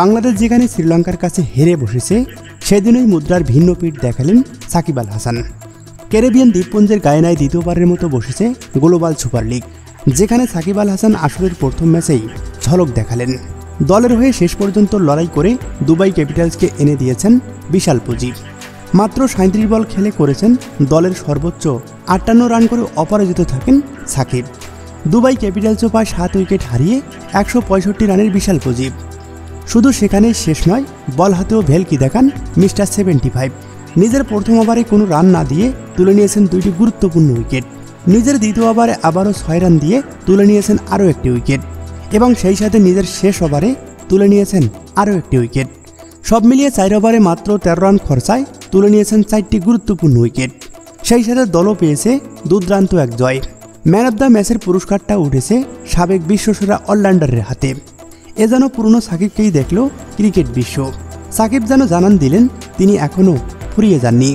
বাংলাদেশ যেখানে শ্রীলঙ্কার কাছে হেরে বসেছে সেদিনই মুদ্রার ভিন্ন পিঠ দেখালেন সাকিব আল হাসান। ক্যারিবিয়ান দ্বীপপুঞ্জের গায়ানায় দ্বিতীয়বারের মতো বসেছে গ্লোবাল সুপার লিগ, যেখানে সাকিব আল হাসান আসরের প্রথম ম্যাচেই ঝলক দেখালেন। দলের হয়ে শেষ পর্যন্ত লড়াই করে দুবাই ক্যাপিটালসকে এনে দিয়েছেন বিশাল পুঁজি। মাত্র 37 বল খেলে করেছেন দলের সর্বোচ্চ 58 রান করে অপরাজিত থাকেন সাকিব। দুবাই ক্যাপিটালসও পায় 7 উইকেট হারিয়ে 165 রানের বিশাল পুঁজি। শুধু সেখানেই শেষ নয়, বল হাতেও ভেলকি দেখান মিস্টার 75। নিজের প্রথম ওভারে কোনো রান না দিয়ে তুলে নিয়েছেন 2টি গুরুত্বপূর্ণ উইকেট। নিজের দ্বিতীয় ওভারে আবারও 6 রান দিয়ে তুলে নিয়েছেন আরও একটি উইকেট এবং সেই সাথে নিজের শেষ ওভারে তুলে নিয়েছেন আরও একটি উইকেট। সব মিলিয়ে 4 ওভারে মাত্র 13 রান খরচায় তুলে নিয়েছেন 4টি গুরুত্বপূর্ণ উইকেট। সেই সাথে দলও পেয়েছে দুর্দান্ত এক জয়। ম্যান অব দ্য ম্যাচের পুরস্কারটা উঠেছে সাবেক বিশ্বসেরা অলরাউন্ডারের হাতে। এ যেন পুরনো সাকিবকেই দেখল ক্রিকেট বিশ্ব। সাকিব যেন জানান দিলেন তিনি এখনও ফুরিয়ে যাননি।